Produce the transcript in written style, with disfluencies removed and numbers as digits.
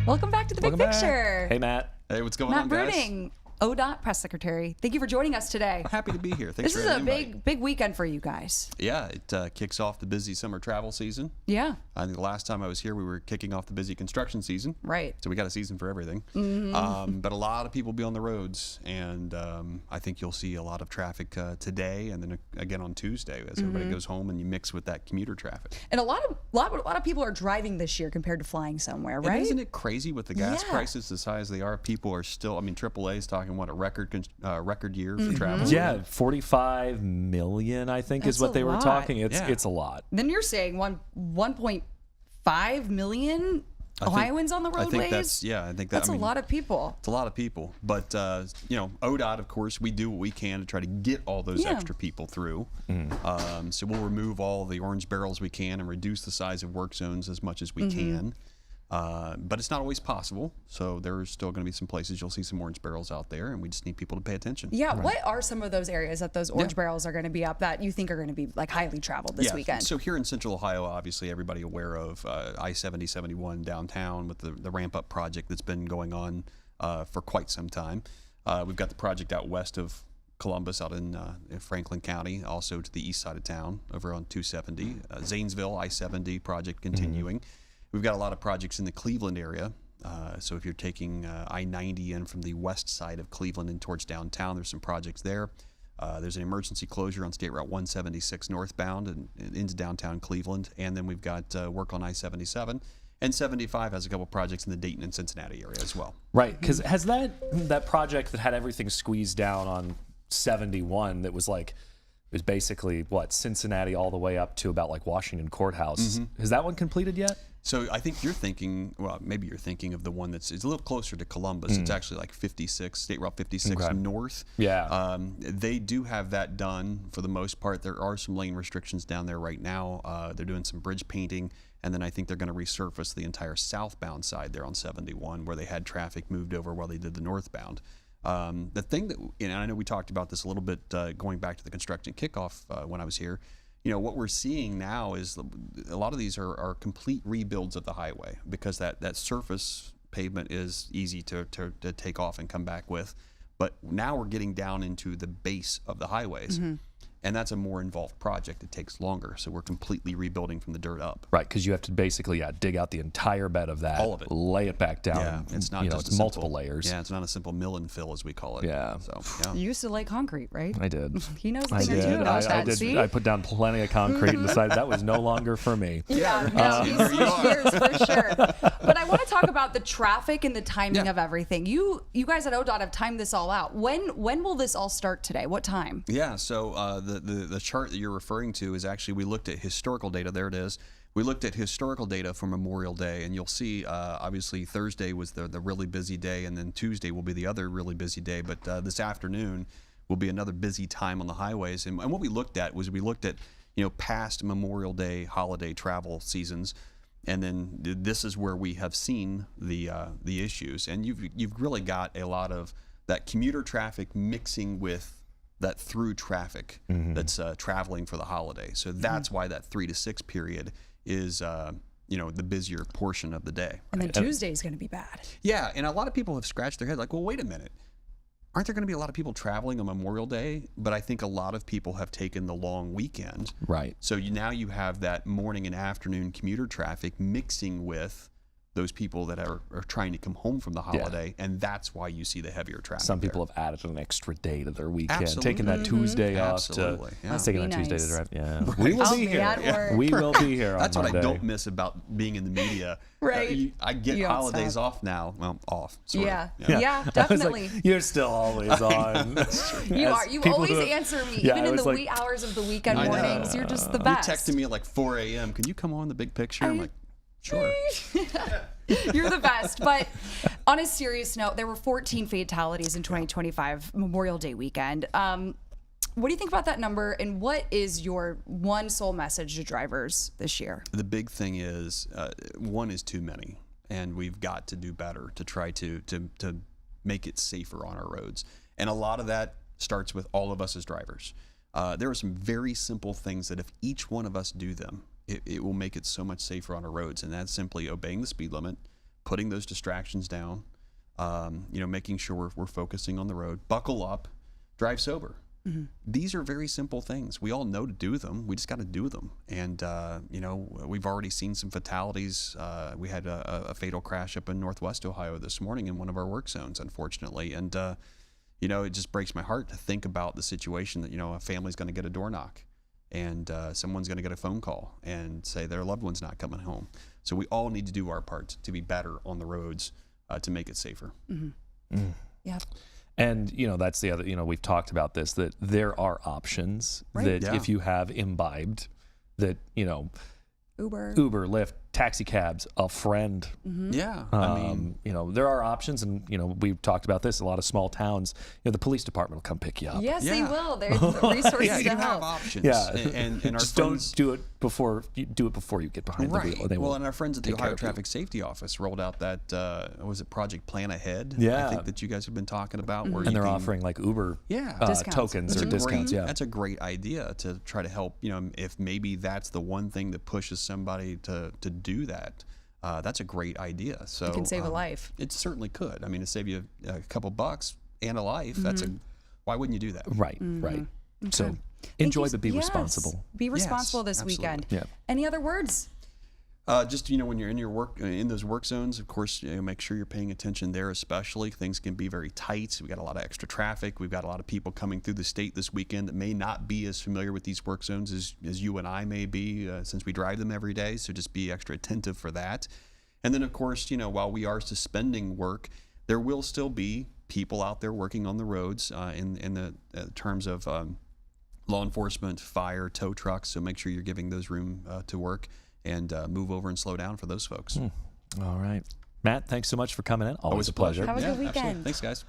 Welcome back to the Welcome Big back. Picture. Hey, Matt. Hey, what's going Matt on, guys? Bruning, ODOT Press Secretary. Thank you for joining us today. Happy to be here. Thanks This for is a the invite. big weekend for you guys. Yeah, it kicks off the busy summer travel season. Yeah, I think the last time I was here, we were kicking off the busy construction season. right. So we got a season for everything. But a lot of people will be on the roads, and I think you'll see a lot of traffic today, and then again on Tuesday as everybody goes home, and you mix with that commuter traffic. And a lot of people are driving this year compared to flying somewhere, And right? isn't it crazy with the gas Yeah. prices as high as they are? People are still. I mean, AAA is talking what a record year for travel. Yeah, 45 million, I think, That's is what a they were lot. talking. It's Yeah. it's a lot. Then you're saying 1.5 million I think- Ohioans on the I roadways? think that's I think That's a lot of people. It's a lot of people, but ODOT, of course, we do what we can to try to get all those Yeah. extra people through. So we'll remove all the orange barrels we can and reduce the size of work zones as much as we can. But it's not always possible. So there's still going to be some places you'll see some orange barrels out there, and we just need people to pay attention. Yeah, what are some of those areas that those orange Yeah. barrels are going to be up that you think are going to be like highly traveled this Yeah, weekend? So here in Central Ohio, obviously everybody aware of I-70, 71 downtown with the ramp up project that's been going on for quite some time. We've got the project out west of Columbus, out in Franklin County, also to the east side of town over on 270. Zanesville, I-70 project continuing. We've got a lot of projects in the Cleveland area. So if you're taking I-90 in from the west side of Cleveland and towards downtown, there's some projects there. There's an emergency closure on State Route 176 northbound and into downtown Cleveland. And then we've got work on I-77. And 75 has a couple projects in the Dayton and Cincinnati area as well. Right, because has that project that had everything squeezed down on 71 that was like, it was basically what, Cincinnati all the way up to about like Washington Courthouse. Has that one completed yet? So I think you're thinking, well, maybe you're thinking of the one it's a little closer to Columbus. It's actually like 56, State Route 56 Okay. north. Yeah. They do have that done for the most part. There are some lane restrictions down there right now. They're doing some bridge painting, and then I think they're going to resurface the entire southbound side there on 71 where they had traffic moved over while they did the northbound. The thing that, and I know we talked about this a little bit going back to the construction kickoff when I was here. What we're seeing now is a lot of these are complete rebuilds of the highway because that surface pavement is easy to take off and come back with. But now we're getting down into the base of the highways. And that's a more involved project. It takes longer. So we're completely rebuilding from the dirt up. Right, because you have to basically dig out the entire bed of that, All of it. lay it back down. Yeah, and, it's not just it's a multiple simple, layers. Yeah, it's not a simple mill and fill as we call it. Yeah. So yeah. You used to lay concrete, right? I did. He knows the I thing or two did. about I that. did. See? I put down plenty of concrete and decided that was no longer for me. Yeah, no, Here he's you are. switched gears for sure. But I want to talk about the traffic and the timing Yeah. of everything. You guys at ODOT have timed this all out. When will this all start today? What time? Yeah, so the chart that you're referring to is actually, we looked at historical data. There it is. We looked at historical data for Memorial Day, and you'll see, obviously, Thursday was the really busy day, and then Tuesday will be the other really busy day. But this afternoon will be another busy time on the highways. And what we looked at was past Memorial Day holiday travel seasons. And then this is where we have seen the issues. And you've really got a lot of that commuter traffic mixing with that through traffic that's traveling for the holiday. So that's why that 3 to 6 period is the busier portion of the day. And then Tuesday is going to be bad. Yeah, and a lot of people have scratched their head like, well, wait a minute. Aren't there going to be a lot of people traveling on Memorial Day? But I think a lot of people have taken the long weekend. Right. So now you have that morning and afternoon commuter traffic mixing with those people that are trying to come home from the holiday, and that's why you see the heavier traffic. Some people have added an extra day to their weekend, Absolutely. taking that Tuesday off Absolutely, to yeah. taking Be that Tuesday to nice. drive. Yeah, we will I'll be be here. at work. We will be here. That's on what Monday. I don't miss about being in the media. Right. I get You don't holidays stop. off now. Well, off. Sort Yeah. of. Yeah, I was like, definitely. you're still always on. You As are. You people always who- answer me, Yeah, even I in was the like- wee hours of the weekend I know. mornings. You're just the You best. texted me at like 4 a.m. Can you come on the big picture? I'm like, sure. You're the best. But on a serious note, there were 14 fatalities in 2025 Memorial Day weekend. What do you think about that number, and what is your one sole message to drivers this year? The big thing is one is too many, and we've got to do better to try to make it safer on our roads. And a lot of that starts with all of us as drivers. There are some very simple things that if each one of us do them, it will make it so much safer on our roads. And that's simply obeying the speed limit, putting those distractions down, making sure we're focusing on the road, buckle up, drive sober. These are very simple things. We all know to do them. We just got to do them. And, we've already seen some fatalities. We had a fatal crash up in Northwest Ohio this morning in one of our work zones, unfortunately. And, it just breaks my heart to think about the situation that, a family's going to get a door knock and someone's going to get a phone call and say their loved one's not coming home. So we all need to do our part to be better on the roads to make it safer. Yeah. And, that's the other, we've talked about this, that there are options that if you have imbibed that, Uber, Lyft, taxi cabs, a friend. Yeah. There are options. And, we've talked about this. A lot of small towns, the police department will come pick you up. Yes, they will. There's resources Yeah, you to have help. options. Yeah. And our Just friends, don't do it before you get behind the wheel. They will and our friends at the take care Ohio of you. Traffic Safety Office rolled out that, was it Project Plan Ahead? Yeah. I think that you guys have been talking about. Where And you they're can, offering like Uber Discounts. tokens or discounts. That's a great idea to try to help, if maybe that's the one thing that pushes somebody to do that. That's a great idea. So You can save a life. It certainly could. I mean, to save you a couple bucks and a life, why wouldn't you do that? Right. So enjoy, but be responsible. Be responsible this absolutely. weekend. Yeah. Any other words? Just when you're in your work in those work zones, of course, make sure you're paying attention there. Especially things can be very tight. We got a lot of extra traffic. We've got a lot of people coming through the state this weekend that may not be as familiar with these work zones as you and I may be, since we drive them every day. So just be extra attentive for that. And then, of course, while we are suspending work, there will still be people out there working on the roads in the terms of law enforcement, fire, tow trucks. So make sure you're giving those room to work. And move over and slow down for those folks. All right. Matt, thanks so much for coming in. Always a pleasure. Have a good Absolutely. weekend. Thanks, guys.